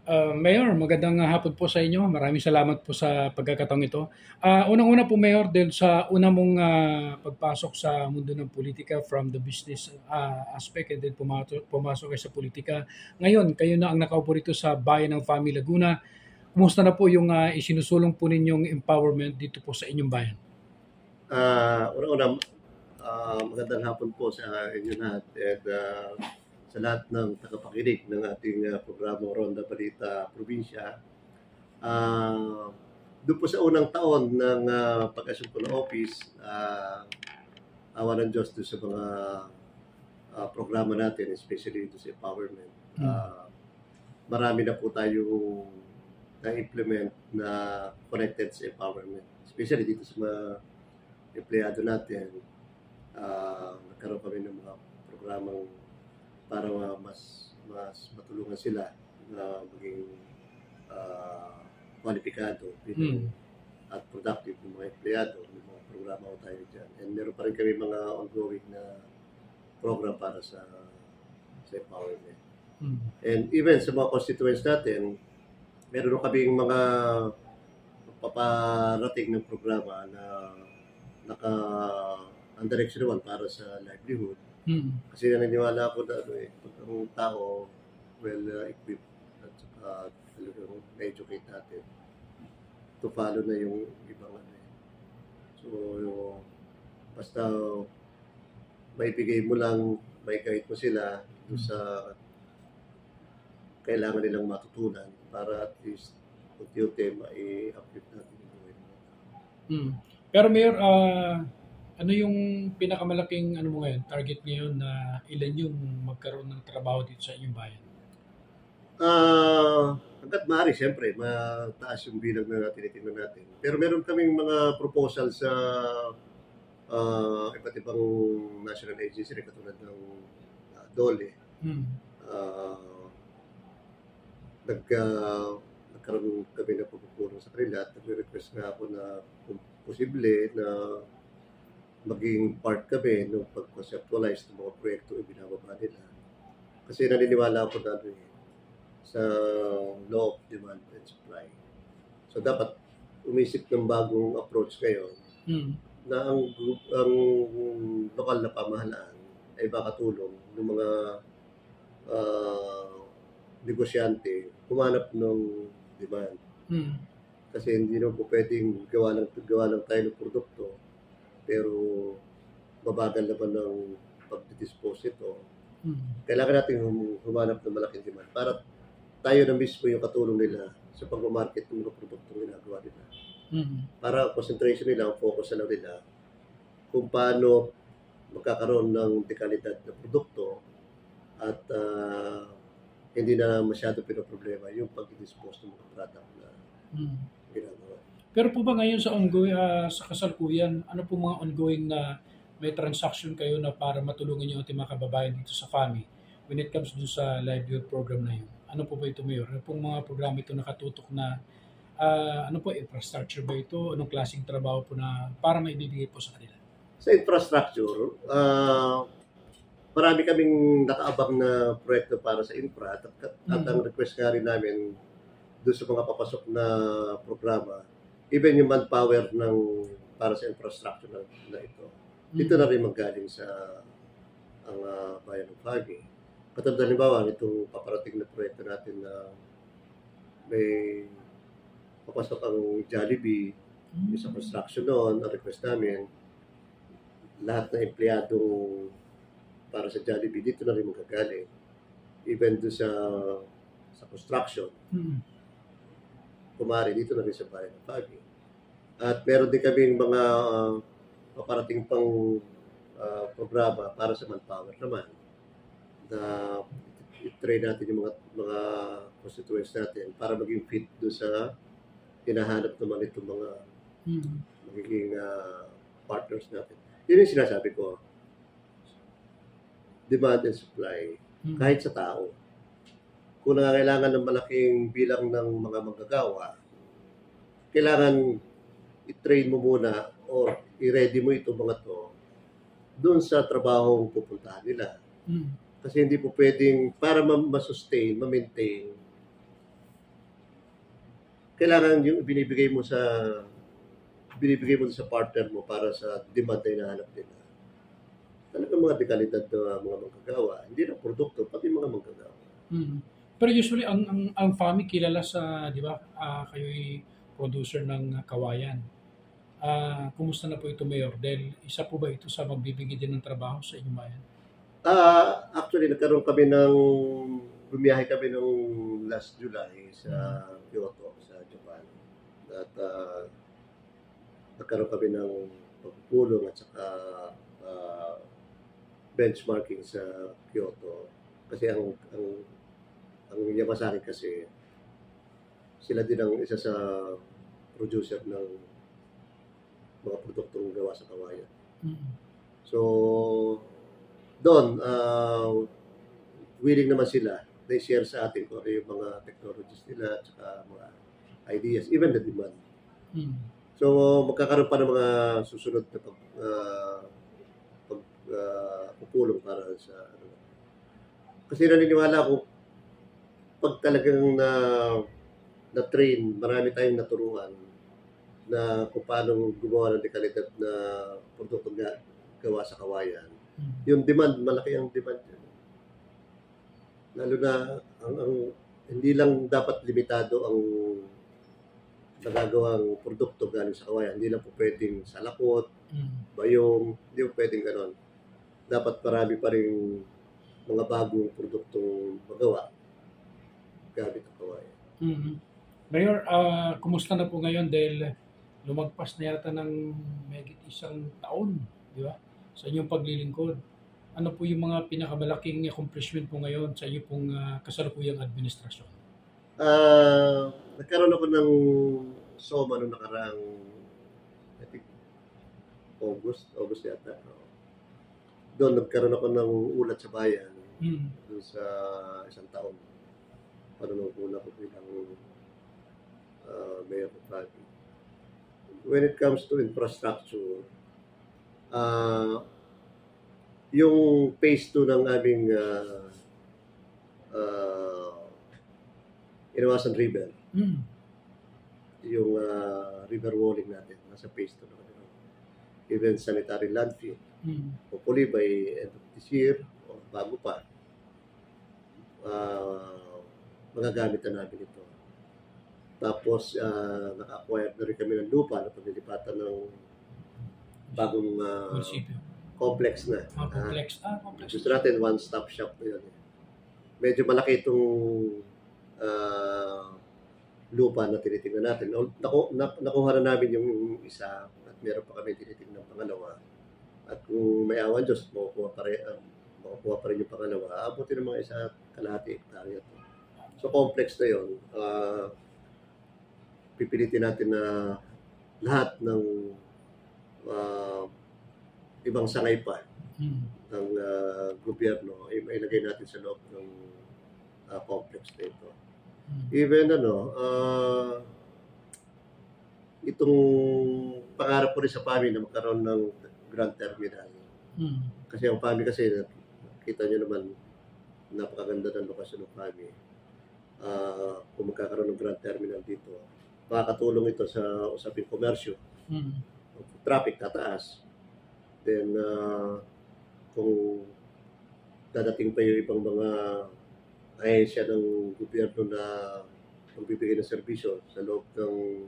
Mayor, magandang hapon po sa inyo. Maraming salamat po sa pagkakataong ito. Unang-una po, Mayor, dahil sa una mong pagpasok sa mundo ng politika from the business aspect and then pumasok kayo sa politika. Ngayon, kayo na ang nakaupo rito sa bayan ng Fami Laguna. Kumusta na po yung isinusulong po ninyong empowerment dito po sa inyong bayan? Una-una, magandang hapon po sa inyo lahat at sa lahat ng tagapakinig ng ating programang Ronda Balita Probinsya. Doon po sa unang taon ng pag-assume ko ng office, awa ng Diyos doon sa mga programa natin, especially dito sa empowerment. Marami na po tayong na-implement na connected sa empowerment. Especially dito sa mga empleyado natin, nagkaroon kami ng mga programang para mas matulungan sila na maging kwalipikado at productive ng mga empleyado. May mga programa ko tayo dyan. And meron pa rin kami mga ongoing na program para sa empowerment. And even sa mga constituents natin, meron kaming mga paparating ng programa na ang direction naman para sa livelihood. Kasi naniniwala ako na pag ang tao well-equipped at saka talagang na-educate natin to follow na yung ibang So, basta maibigay mo lang, may guide mo sila doon sa kailangan nilang matutunan para at least unti-unti mai-uplift natin yung buhay ng mga tao. Pero Mayor, ano yung pinakamalaking ano mo ngayon, target ngayon na ilan yung magkaroon ng trabaho dito sa inyong bayan? Hanggat maaari, siyempre, mataas yung bilang na tinitingnan natin. Pero meron kaming mga proposal sa iba't ibang national agency na katulad ng DOLE. Nagkaroon kami ng pagpupulong sa kanila at nag-request nga ako na kung posible na maging part kami ng pag-conceptualize ng mga proyekto ibinababa nila. Kasi naniniwala ako na sa law of demand and supply. So dapat umisip ng bagong approach ngayon na ang lokal na pamahalaan ay makatulong ng mga negosyante humanap ng demand. Kasi hindi na po pwedeng gawa lang tayo ng produkto pero babagal naman ng pag-dispose ito. Kailangan natin humanap ng malaking demand para tayo na mismo yung katulong nila sa pag-market ng mga produktong ginagawa nila. Para concentration nila, ang focus na lang nila kung paano magkakaroon ng dekalidad na produkto at hindi na masyado pinoproblema yung pag-dispose ng mga product na ginagawa. Pero po ba ngayon sa ongoing, sa kasalukuyan, ano po mga ongoing na may transaction kayo na para matulungan yung ating mga kababayan dito sa FAMI when it comes dun sa livelihood program na yun? Ano po ba ito, Mayor? Ano pong mga programa ito nakatutok na ano po, infrastructure ba ito? Anong klaseng trabaho po na para maibibigay po sa kanila? Sa infrastructure, marami kaming nakaabang na proyekto para sa infra at ang request nga rin namin doon sa mga papasok na programa, even yung manpower para sa infrastructure na ito. Dito na rin magaling sa ang bayan ng Fagi. Katulad halimbawa, itong paparating na proyekto natin na may papasok ang Jollibee sa construction noon, ang request namin, lahat na empleyado para sa Jollibee, dito na rin magagaling. Even doon sa construction, kumari, dito na rin sa bayan ng Fagi. At meron din kaming mga paparating pang programa para sa manpower naman na i-train natin yung mga constituents natin para maging fit doon sa hinahanap naman itong mga magiging partners natin. Yun yung sinasabi ko. Demand and supply. Kahit sa tao. Kung nangangailangan ng malaking bilang ng mga manggagawa, kailangan i-train mo muna or i-ready mo itong mga to doon sa trabaho pupuntahan nila. Kasi hindi po pwedeng, para ma-sustain, ma-maintain, kailangan yung binibigay mo sa partner mo para sa demand na hinahanap nila. Talagang mga dekalidad na mga manggagawa, hindi na produkto, pati mga manggagawa. Pero usually ang FAMI kilala sa, 'di ba? Kayo'y producer ng kawayan. Kumusta na po ito, Mayor? Dahil isa po ba ito sa magbibigay din ng trabaho sa inyong bayan? Actually, bumiyahe kami nung last July sa Kyoto, sa Japan. At nagkaroon kami ng pagpupulong at saka benchmarking sa Kyoto. Kasi ang Yamasaki kasi, sila din ang isa sa producer ng mga produktong gawa sa kawayan. So, doon, willing naman sila na i-share sa atin kung ano yung mga technologies nila at saka mga ideas, even the demand. So, magkakaroon pa ng mga susunod na pagpupulong para sa kasi naniniwala ako pag talagang na-train, marami tayong naturuan na kung paano gumawa ng dekalidad na produktong gawa sa kawayan. Yung demand, malaki ang demand yan. Lalo na, hindi lang dapat limitado ang nagagawang produkto galing sa kawayan. Hindi lang po pwedeng salakot, bayong, hindi po pwedeng ganon. Dapat marami pa rin mga bagong produktong magawa gamit ang kawayan. Mayor, kumusta na po ngayon dahil lumagpas na yata ng mahigit 1 taon, di ba? Sa inyong paglilingkod. Ano po yung mga pinakamalaking accomplishment po ngayon sa iyo pong kasalukuyang administrasyon? Nagkaroon ako ng SOMA noong nakaraang, I think, August yata. Doon nagkaroon ako ng ulat sa bayan doon sa 1 taon. Panunungkuna ko bilang Mayor of Baguio. When it comes to infrastructure, yung phase 2 ng aming Inawasan River, yung river walling natin, nasa phase 2 na kami. Even sanitary landfill. Hopefully by end of this year, o bago pa, magagamit na namin ito. Tapos, naka-acquire na rin kami ng lupa na paglilipatan ng bagong complex na. Complex. Gusto natin one-stop shop na yun. Medyo malaki itong lupa na tinitingnan natin. Nakuha na namin yung isa at meron pa kami tinitingnan ng pangalawa. At kung may awan Diyos, makukuha pa rin yung pangalawa. Aabutin ng mga 1.5 hektarya ito. So, complex na yun. Pipilitin natin na lahat ng ibang sangay pa ng gobyerno ay mailagay natin sa loob ng complex na ito. Even itong pangarap ko rin sa PAMI na magkaroon ng Grand Terminal. Kasi ang PAMI kasi, kita nyo naman, napakaganda ng lokasyon ng PAMI. Kung magkakaroon ng Grand Terminal dito, makakatulong ito sa usaping komersyo. Traffic tataas. Then, kung dadating pa yung ibang mga ahensya ng gobyerno na magbibigay ng serbisyo sa loob ng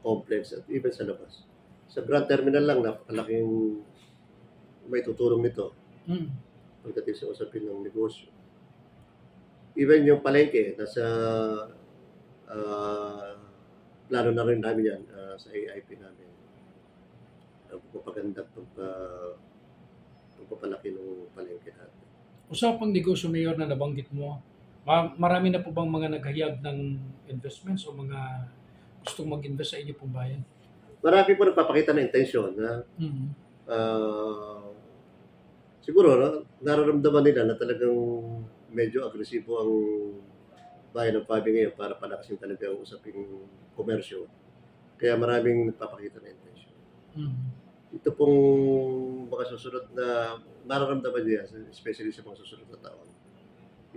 complex at even sa labas. Sa Grand Terminal lang, napakalaking may tutulong nito pagdating sa usapin ng negosyo. Even yung palengke, nasa plano na rin namin yan sa AIP namin. Pagpapaganda pagpapalaki ng palengke natin. Usapang negosyo, Mayor, na nabanggit mo, marami na po bang mga naghayag ng investments o mga gustong mag-invest sa inyo pong bayan? Marami po nagpapakita ng intensyon. Siguro, nararamdaman nila na talagang medyo agresibo ang bayan ng PAMI ngayon para palakasin talaga ang usaping komersyo. Kaya maraming nagpapakita ng intensyon. Ito pong mga susunod na mararamdaman niya, especially sa mga susunod na taon.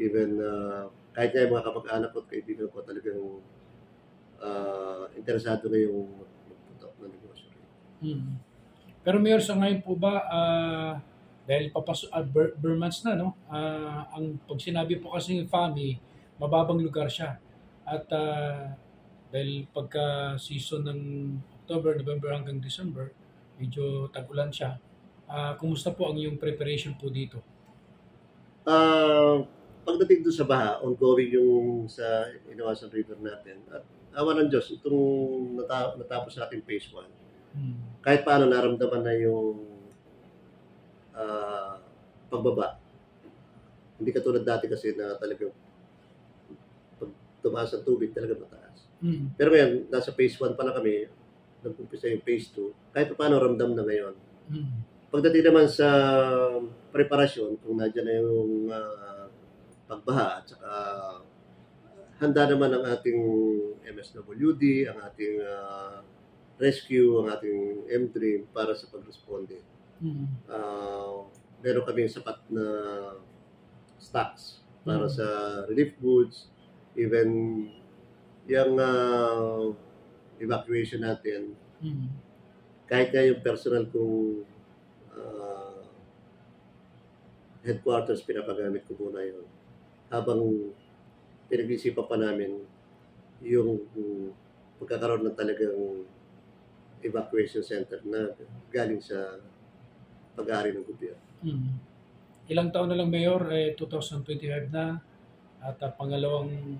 Even kahit nga yung mga kapag-anak ko at kaibigan ko talagang interesado na yung magputok ng negosyo. Pero Mayor, sa ngayon po ba, dahil months na, no? Ang pag sinabi po kasi ng FAMI, mababang lugar siya. At dahil pagka season ng October, November hanggang December, medyo tag-ulan siya. Kumusta po ang iyong preparation po dito? Pagdating doon sa baha, ongoing yung sa Inawasan River natin. At awa ng Diyos, itong natapos natin phase 1. Kahit paano naramdaman na yung pagbaba. Hindi katulad dati kasi na talagang pag tumaas ang tubig talaga mataas. Pero ngayon, nasa phase 1 pa lang kami, nag-umpisa yung phase 2, kahit paano ramdam na ngayon. Pagdating naman sa preparasyon, kung nandiyan na yung pagbaha at saka handa naman ang ating MSWD, ang ating rescue, ang ating M-Dream para sa pag-responde. Meron kami sapat na stocks para sa relief goods, even yung evacuation natin. Kahit nga yung personal kong headquarters, pinapagamit ko muna yun. Habang pinag-isipan pa namin yung pagkakaroon ng talagang evacuation center na galing sa pag-aari ng gobyerno. Ilang taon na lang, Mayor? 2025 na at pangalawang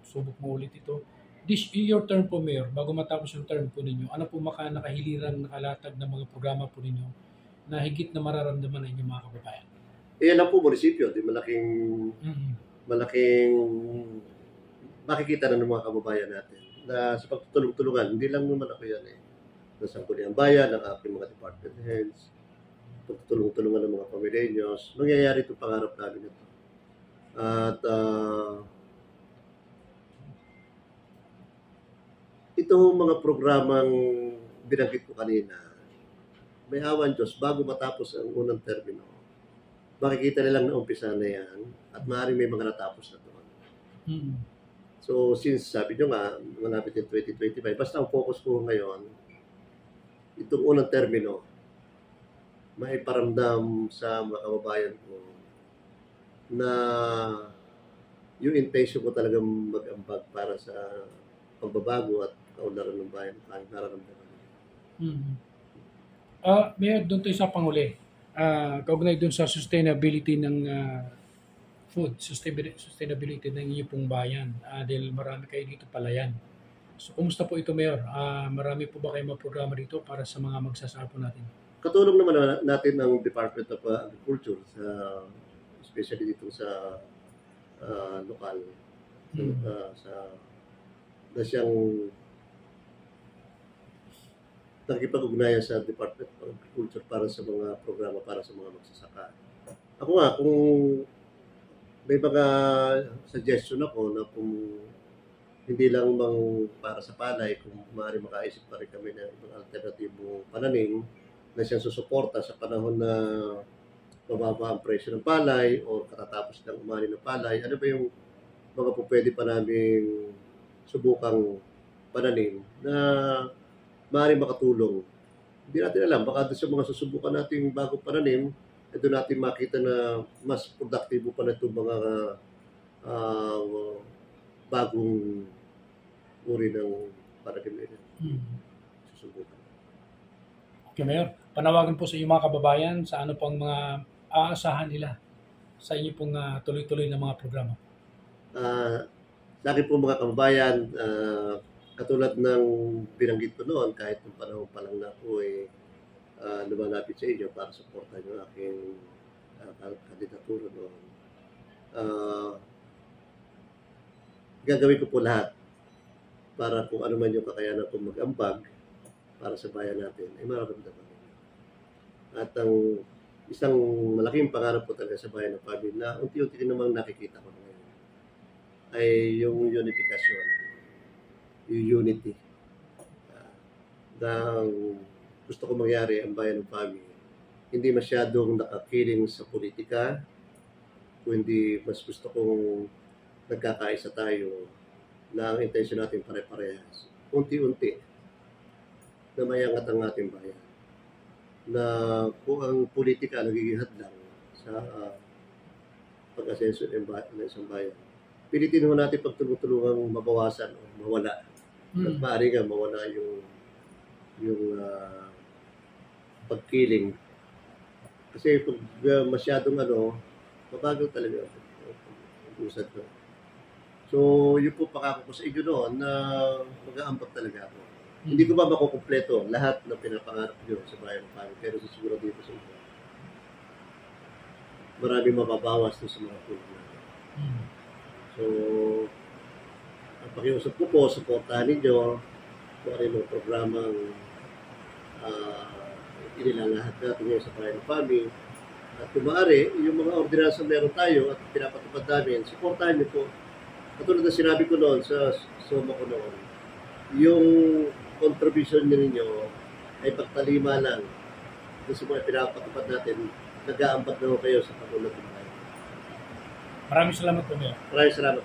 subok mo ulit ito. This your term po, Mayor, bago matapos yung term po ninyo, ano po nakahilirang nakalatag ng mga programa po ninyo na higit na mararamdaman ng inyong mga kababayan? Lang po munisipyo, di malaking makikita na ng mga kababayan natin na sa pagtutulong-tulungan. Hindi lang naman ako yan Nasa Sangguniang Bayan, ng aking mga department heads, pagtutulong-tulungan ng mga pamilyanyos. Nangyayari itong pangarap namin ito. At itong mga programang binanggit ko kanina, may awan Diyos, bago matapos ang unang termino, makikita nilang na umpisa na yan at maaaring may mga natapos na doon. So, since sabi nyo nga, malapit yung 2025, basta ang focus ko ngayon, itong unang termino, may paramdam sa mga kababayan ko na yung intention ko talagang mag-ambag para sa pagbabago at kaunlaran ng bayan ang nararamdaman. Mayor, doon tayo sa panghuli. Kaugnay doon sa sustainability ng food, sustainability ng inyong pong bayan. Dahil marami kayo dito palayan. So, kumusta po ito, Mayor? Marami po ba kayong mga programa dito para sa mga magsasaka natin? Katulong naman natin ng Department of Agriculture, especially dito sa lokal, na siyang nakikipag-ugnayan sa Department of Agriculture para sa mga programa para sa mga magsasaka. Ako nga, kung may mga suggestion ako na kung hindi lang para sa palay, kung maaari makaisip pa rin kami ng ibang alternatibong pananim na siyang susuporta sa panahon na mababa ang presyo ng palay o katatapos ng umani ng palay, ano ba yung mga pwede pa namin subukang pananim na maaaring makatulong. Hindi natin alam, baka doon sa mga susubukan nating bagong pananim, doon natin makita na mas produktibo pa na itong mga bagong uri ng pananim na ito. Susubukan. Okay, Mayor. Panawagan po sa inyong mga kababayan sa ano pang mga aasahan nila sa inyo pong tuloy-tuloy na mga programa. Sa akin po mga kababayan, katulad ng binanggit ko noon, kahit nung panahon pa lang na ako lumalapit sa inyo para supportan yung aking kandidatura noon. Gagawin ko po lahat para kung ano man yung kakayanan kong mag-ambag para sa bayan natin, ay mararamdaman. At ang isang malaking pangarap ko talaga sa bayan ng Pabin na unti-unti namang nakikita ko ngayon ay yung unification, yung unity. Dahil gusto ko mangyari ang bayan ng Pami, hindi masyadong nakakiling sa politika, kundi mas gusto kong nagkakaisa tayo na ang intensyon natin pare-parehas. Unti-unti na mayangat ang ating bayan. Na kung ang politika nagiging hadlang sa pag-asenso ng isang bayan, pilitin ho natin pagtulong-tulungang mabawasan o mawala. At maaari nga mawala yung pagkiling. Kasi pag masyadong mabagal talaga ang usad ko. So, yun po pakako ko sa inyo noon na mag-aambag talaga ako. Hindi ko ba makukumpleto lahat ng pinapangarap nyo sa bayan ng Panginoon, pero siguro dito sa inyo. Maraming mababawas sa mga tulong natin. So, ang pakiusap ko po, supportahan ninyo kung ano yung programang inilalahad natin ngayon sa bayan ng Panginoon. At kung maaari, yung mga ordinasyon meron tayo at pinapatupad namin, supportahan nyo po. Katulad na sinabi ko noon sa soma ko noon, yung contribution ninyo ay pagtalima lang sa mga pinapatupad natin, nag-aambag na kayo sa pagulad ng bayan. Maraming salamat po, Mayor. Maraming salamat.